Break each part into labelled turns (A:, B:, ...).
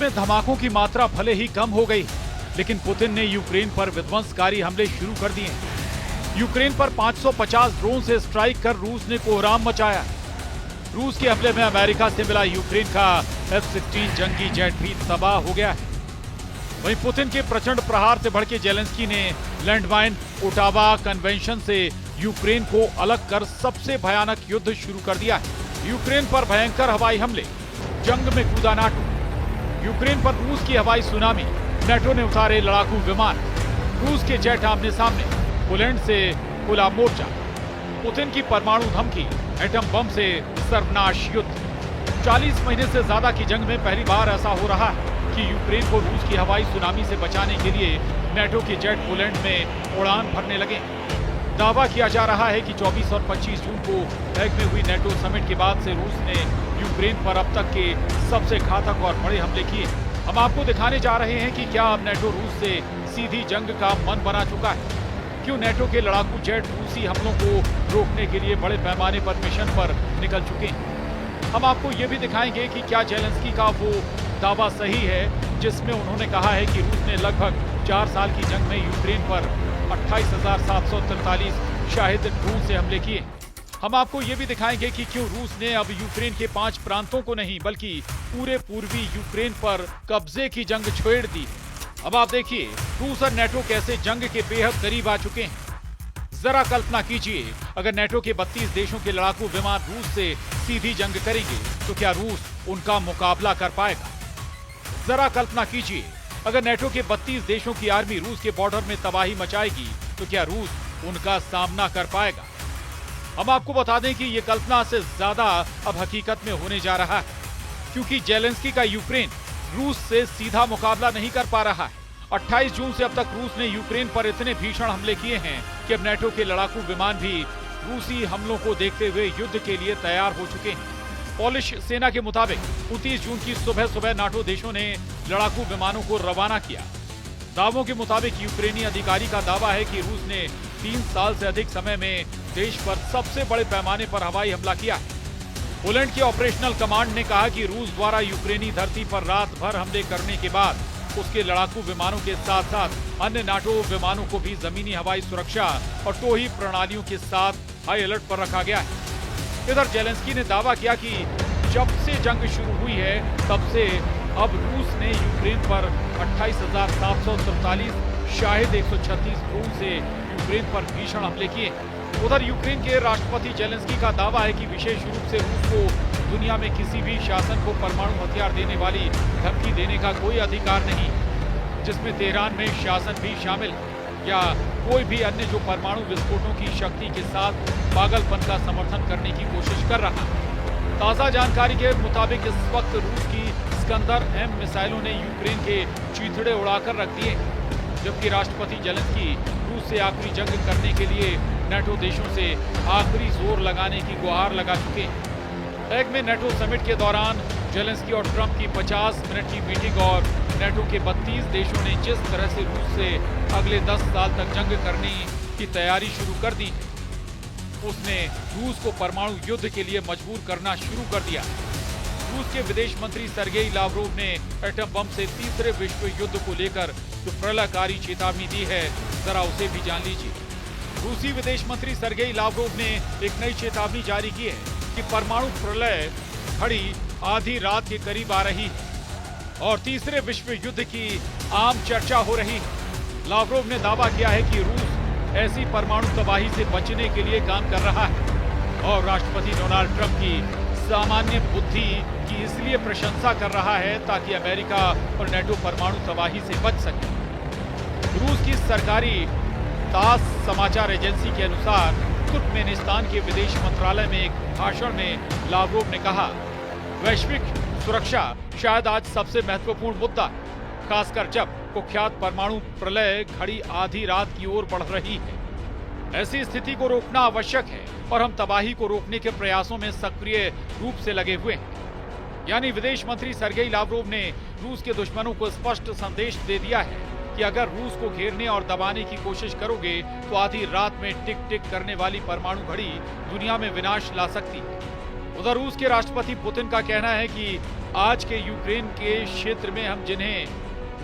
A: में धमाकों की मात्रा भले ही कम हो गई, लेकिन पुतिन ने यूक्रेन पर विध्वंसकारी हमले शुरू कर दिए। यूक्रेन पर 550 ड्रोन से स्ट्राइक कर रूस ने कोहराम मचाया। रूस के हमले में अमेरिका से मिला यूक्रेन का F-16 जंगी जेट भी तबाह हो गया है। वहीं पुतिन के प्रचंड प्रहार से भड़के जेलेंस्की ने लैंडमाइन ओटावा कन्वेंशन से यूक्रेन को अलग कर सबसे भयानक युद्ध शुरू कर दिया है। यूक्रेन पर भयंकर हवाई हमले, जंग में कूदा नाटो। यूक्रेन पर रूस की हवाई सुनामी, नेटो ने उतारे लड़ाकू विमान, रूस के जेट आमने सामने, पोलैंड से खुला मोर्चा, पुतिन की परमाणु धमकी, एटम बम से सर्वनाश युद्ध। 40 महीने से ज्यादा की जंग में पहली बार ऐसा हो रहा है कि यूक्रेन को रूस की हवाई सुनामी से बचाने के लिए नेटो के जेट पोलैंड में उड़ान भरने लगे। दावा किया जा रहा है कि 24 और 25 जून को हैग में हुई नेटो समिट के बाद से रूस ने यूक्रेन पर अब तक के सबसे घातक और बड़े हमले किए। हम आपको दिखाने जा रहे हैं कि क्या अब नेटो रूस से सीधी जंग का मन बना चुका है। क्यों नेटो के लड़ाकू जेट रूसी हमलों को रोकने के लिए बड़े पैमाने पर मिशन पर निकल चुके हैं। हम आपको ये भी दिखाएंगे कि क्या जेलेंस्की का वो दावा सही है जिसमें उन्होंने कहा है कि रूस ने लगभग 4 साल की जंग में यूक्रेन पर 28,743 शाहिद ड्रोन से हमले किए। हम आपको ये भी दिखाएंगे कि क्यों रूस ने अब यूक्रेन के 5 प्रांतों को नहीं बल्कि पूरे पूर्वी यूक्रेन पर कब्जे की जंग छेड़ दी। अब आप देखिए रूस और नेटो कैसे जंग के बेहद करीब आ चुके हैं। जरा कल्पना कीजिए, अगर नेटो के 32 देशों के लड़ाकू विमान रूस से सीधी जंग करेंगे तो क्या रूस उनका मुकाबला कर पाएगा? जरा कल्पना कीजिए, अगर नेटो के 32 देशों की आर्मी रूस के बॉर्डर में तबाही मचाएगी तो क्या रूस उनका सामना कर पाएगा? हम आपको बता दें कि ये कल्पना से ज्यादा अब हकीकत में होने जा रहा है, क्योंकि जेलेंस्की का यूक्रेन रूस से सीधा मुकाबला नहीं कर पा रहा है। 28 जून से अब तक रूस ने यूक्रेन पर इतने भीषण हमले किए हैं कि अब नेटो के लड़ाकू विमान भी रूसी हमलों को देखते हुए युद्ध के लिए तैयार हो चुके हैं। पोलिश सेना के मुताबिक 29 जून की सुबह सुबह नाटो देशों ने लड़ाकू विमानों को रवाना किया। दावों के मुताबिक यूक्रेनी अधिकारी का दावा है कि रूस ने 3 साल से अधिक समय में देश पर सबसे बड़े पैमाने पर हवाई हमला किया है। पोलैंड के ऑपरेशनल कमांड ने कहा कि रूस द्वारा यूक्रेनी धरती पर रात भर हमले करने के बाद उसके लड़ाकू विमानों के साथ साथ अन्य नाटो विमानों को भी जमीनी हवाई सुरक्षा और टो ही प्रणालियों के साथ हाई अलर्ट पर रखा गया है। इधर जेलेंस्की ने दावा किया कि जब से जंग शुरू हुई है तब से अब रूस ने यूक्रेन पर 28,743 शाहिद 136 ड्रोन से यूक्रेन पर भीषण हमले किए। उधर यूक्रेन के राष्ट्रपति जेलेंस्की का दावा है कि विशेष रूप से रूस को दुनिया में किसी भी शासन को परमाणु हथियार देने वाली धमकी देने का कोई अधिकार नहीं, जिसमें तेहरान में शासन भी शामिल या कोई भी अन्य जो परमाणु विस्फोटों की शक्ति के साथ पागलपन का समर्थन करने की कोशिश कर रहा है। ताजा जानकारी के मुताबिक इस वक्त रूस की स्कंदर M मिसाइलों ने यूक्रेन के चीथड़े उड़ाकर रख दिए, जबकि राष्ट्रपति जेलेंस्की रूस से आखिरी जंग करने के लिए नेटो देशों से आखिरी जोर लगाने की गुहार लगा चुके हैं। हैग में नेटो समिट के दौरान जेलेंस्की और ट्रंप की 50 मिनट की मीटिंग और नेटो के 32 देशों ने जिस तरह से रूस से अगले 10 साल तक जंग करने की तैयारी शुरू कर दी, उसने रूस को परमाणु युद्ध के लिए मजबूर करना शुरू कर दिया। रूस के विदेश मंत्री सर्गेई लावरोव ने एटम बम से तीसरे विश्व युद्ध को लेकर जो प्रलयकारी चेतावनी दी है, जरा उसे भी जान लीजिए। रूसी विदेश मंत्री सर्गेई लावरोव ने एक नई चेतावनी जारी की है कि परमाणु प्रलय घड़ी आधी रात के करीब आ रही है और तीसरे विश्व युद्ध की आम चर्चा हो रही है। लावरोव ने दावा किया है कि रूस ऐसी परमाणु तबाही से बचने के लिए काम कर रहा है और राष्ट्रपति डोनाल्ड ट्रंप की सामान्य बुद्धि की इसलिए प्रशंसा कर रहा है ताकि अमेरिका और नेटो परमाणु तबाही से बच सके। रूस की सरकारी तास समाचार एजेंसी के अनुसार तुर्कमेनिस्तान के विदेश मंत्रालय में एक भाषण में लावरोव ने कहा, वैश्विक सुरक्षा शायद आज सबसे महत्वपूर्ण मुद्दा, खासकर जब कुख्यात परमाणु प्रलय घड़ी आधी रात की ओर बढ़ रही है। ऐसी स्थिति को रोकना आवश्यक है और हम तबाही को रोकने के प्रयासों में सक्रिय रूप से लगे हुए हैं। यानी विदेश मंत्री सर्गेई लावरोव ने रूस के दुश्मनों को स्पष्ट संदेश दे दिया है कि अगर रूस को घेरने और दबाने की कोशिश करोगे तो आधी रात में टिक टिक करने वाली परमाणु घड़ी दुनिया में विनाश ला सकती है। उधर रूस के राष्ट्रपति पुतिन का कहना है कि आज के यूक्रेन के क्षेत्र में हम जिन्हें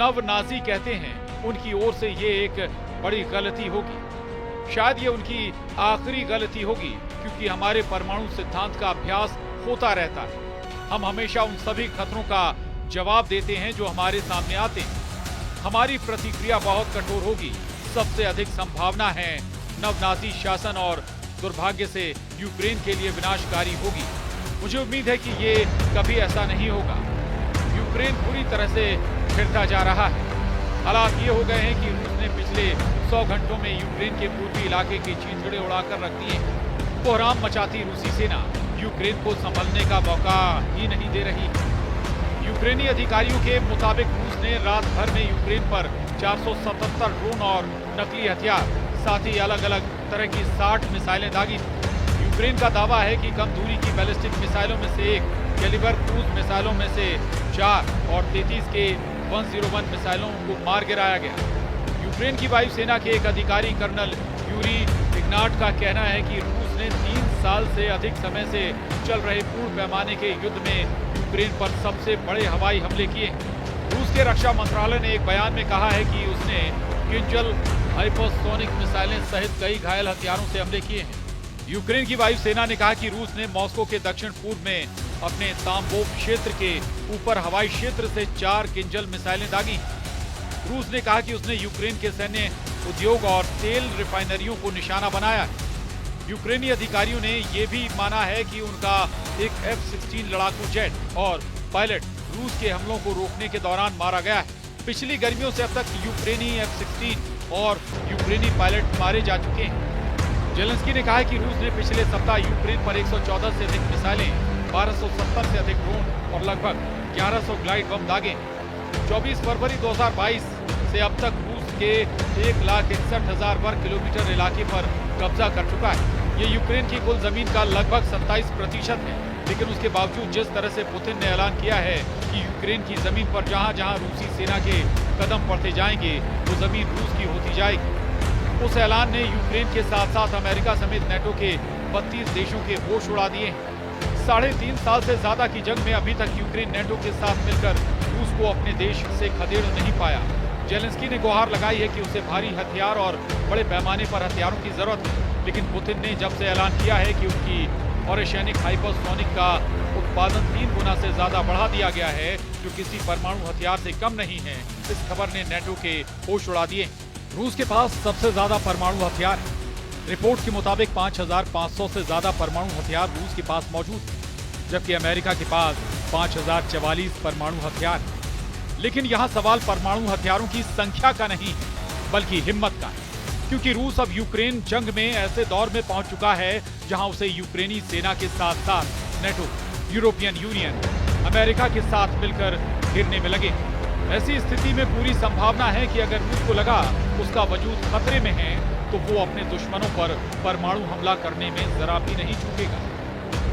A: नव नाजी कहते हैं, उनकी ओर से ये एक बड़ी गलती होगी। शायद ये उनकी आखिरी गलती होगी, क्योंकि हमारे परमाणु सिद्धांत का अभ्यास होता रहता है। हम हमेशा उन सभी खतरों का जवाब देते हैं जो हमारे सामने आते हैं। हमारी प्रतिक्रिया बहुत कठोर होगी। सबसे अधिक संभावना है नवनाजी शासन और दुर्भाग्य से यूक्रेन के लिए विनाशकारी होगी। मुझे उम्मीद है कि ये कभी ऐसा नहीं होगा। यूक्रेन पूरी तरह से फिरता जा रहा है। हालात ये हो गए हैं कि रूस ने पिछले 100 घंटों में यूक्रेन के पूर्वी इलाके के चींथड़े उड़ाकर रख दिए। कोहराम मचाती रूसी सेना यूक्रेन को संभलने का मौका ही नहीं दे रही। यूक्रेनी अधिकारियों के मुताबिक रूस ने रात भर में यूक्रेन पर 477 ड्रोन और नकली हथियार, साथ ही अलग अलग तरह की 60 मिसाइलें दागी। यूक्रेन का दावा है कि कम दूरी की बैलिस्टिक मिसाइलों में से 1, कैलिबर क्रूज मिसाइलों में से 4 और 33 के 101 मिसाइलों को मार गिराया गया। यूक्रेन की वायुसेना के एक अधिकारी कर्नल यूरी इग्नाट का कहना है कि रूस ने 3 साल से अधिक समय से चल रहे पूर्ण पैमाने के युद्ध में यूक्रेन पर सबसे बड़े हवाई हमले किए। रूस के रक्षा मंत्रालय ने एक बयान में कहा है कि उसने किंजल हाइपरसोनिक मिसाइलें सहित कई घायल हथियारों से हमले किए हैं। यूक्रेन की वायुसेना ने कहा कि रूस ने मॉस्को के दक्षिण पूर्व में अपने ताम्बोव क्षेत्र के ऊपर हवाई क्षेत्र से 4 किंजल मिसाइलें दागी। रूस ने कहा कि उसने यूक्रेन के सैन्य उद्योग और तेल रिफाइनरियों को निशाना बनाया है। यूक्रेनी अधिकारियों ने यह भी माना है कि उनका एक F-16 लड़ाकू जेट और पायलट रूस के हमलों को रोकने के दौरान मारा गया है। पिछली गर्मियों से अब तक यूक्रेनी F-16 और यूक्रेनी पायलट मारे जा चुके हैं। जेलेंस्की ने कहा है कि रूस ने पिछले सप्ताह यूक्रेन पर 114 से अधिक मिसाइलें, 1270 से अधिक ड्रोन और लगभग 1100 ग्लाइड बम दागे। 24 फरवरी 2022 से अब तक रूस के 1,61,000 वर्ग किलोमीटर इलाके पर कब्जा कर चुका है। ये यूक्रेन की कुल जमीन का लगभग 27% है। लेकिन उसके बावजूद जिस तरह से पुतिन ने ऐलान किया है कि यूक्रेन की जमीन पर जहां जहां रूसी सेना के कदम पड़ते जाएंगे वो जमीन रूस की होती जाएगी। उस ऐलान ने यूक्रेन के साथ साथ अमेरिका समेत नेटो के 32 देशों के होश उड़ा दिए हैं। 3.5 साल से ज्यादा की जंग में अभी तक यूक्रेन नेटो के साथ मिलकर रूस को अपने देश से खदेड़ नहीं पाया। जेलेंस्की ने गुहार लगाई है कि उसे भारी हथियार और बड़े पैमाने पर हथियारों की जरूरत है। लेकिन पुतिन ने जब से ऐलान किया है कि उनकी ऑरेशेनिक हाइपरसोनिक का उत्पादन 3 गुना से ज्यादा बढ़ा दिया गया है, जो किसी परमाणु हथियार से कम नहीं है, इस खबर ने नेटो के होश उड़ा दिए। रूस के पास सबसे ज्यादा परमाणु हथियार है। रिपोर्ट के मुताबिक 5,500 से ज्यादा परमाणु हथियार रूस के पास मौजूद है, जबकि अमेरिका के पास 5,044 परमाणु हथियार है। लेकिन यहाँ सवाल परमाणु हथियारों की संख्या का नहीं है, बल्कि हिम्मत का है, क्योंकि रूस अब यूक्रेन जंग में ऐसे दौर में पहुंच चुका है जहां उसे यूक्रेनी सेना के साथ साथ नेटो, यूरोपियन यूनियन, अमेरिका के साथ मिलकर घिरने में लगे। ऐसी स्थिति में पूरी संभावना है कि अगर रूस को लगा उसका वजूद खतरे में है तो वो अपने दुश्मनों पर परमाणु हमला करने में जरा भी नहीं चूकेगा।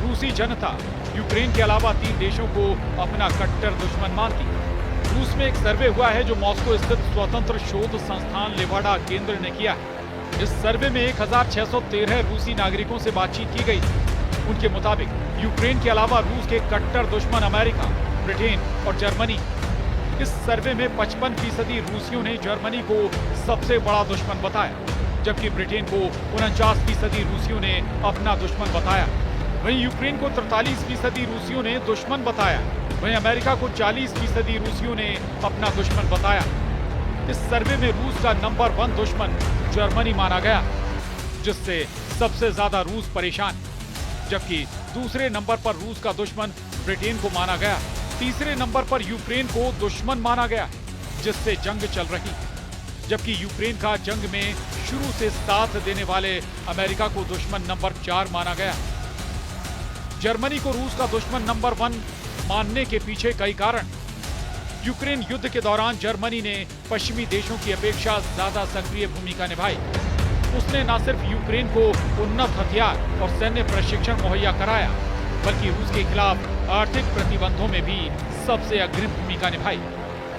A: रूसी जनता यूक्रेन के अलावा 3 देशों को अपना कट्टर दुश्मन मानती है। रूस में एक सर्वे हुआ है जो मॉस्को स्थित स्वतंत्र शोध संस्थान लेवाडा केंद्र ने किया है। इस सर्वे में 1613 रूसी नागरिकों से बातचीत की गई। उनके मुताबिक यूक्रेन के अलावा रूस के कट्टर दुश्मन अमेरिका, ब्रिटेन और जर्मनी। इस सर्वे में 55% रूसियों ने जर्मनी को सबसे बड़ा दुश्मन बताया, जबकि ब्रिटेन को 49% रूसियों ने अपना दुश्मन बताया। वहीं यूक्रेन को 43% रूसियों ने दुश्मन बताया। वहीं अमेरिका को 40% रूसियों ने अपना दुश्मन बताया। इस सर्वे में रूस का नंबर 1 दुश्मन जर्मनी माना गया, जिससे सबसे ज्यादा रूस परेशान, जबकि दूसरे नंबर पर रूस का दुश्मन ब्रिटेन को माना गया। तीसरे नंबर पर यूक्रेन को दुश्मन माना गया, जिससे जंग चल रही है, जबकि यूक्रेन का जंग में शुरू से साथ देने वाले अमेरिका को दुश्मन नंबर 4 माना गया। जर्मनी को रूस का दुश्मन नंबर 1 मानने के पीछे कई कारण। यूक्रेन युद्ध के दौरान जर्मनी ने पश्चिमी देशों की अपेक्षा ज्यादा सक्रिय भूमिका निभाई। उसने न सिर्फ यूक्रेन को उन्नत हथियार और सैन्य प्रशिक्षण मुहैया कराया, बल्कि रूस के खिलाफ आर्थिक प्रतिबंधों में भी सबसे अग्रिम भूमिका निभाई।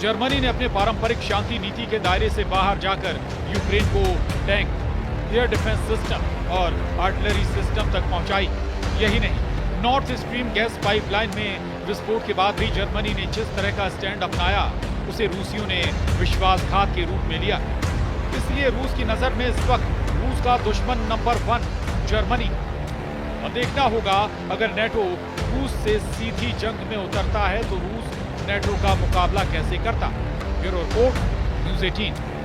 A: जर्मनी ने अपने पारंपरिक शांति नीति के दायरे से बाहर जाकर यूक्रेन को टैंक, एयर डिफेंस सिस्टम और आर्टिलरी सिस्टम तक पहुंचाई। यही नहीं, नॉर्थ स्ट्रीम गैस पाइपलाइन में विस्फोट के बाद भी जर्मनी ने जिस तरह का स्टैंड अपनाया उसे रूसियों ने विश्वासघात के रूप में लिया। इसलिए रूस की नजर में इस वक्त रूस का दुश्मन नंबर 1 जर्मनी। अब देखना होगा अगर नेटो रूस से सीधी जंग में उतरता है तो रूस नेटो का मुकाबला कैसे करता। Bureau report, news 18।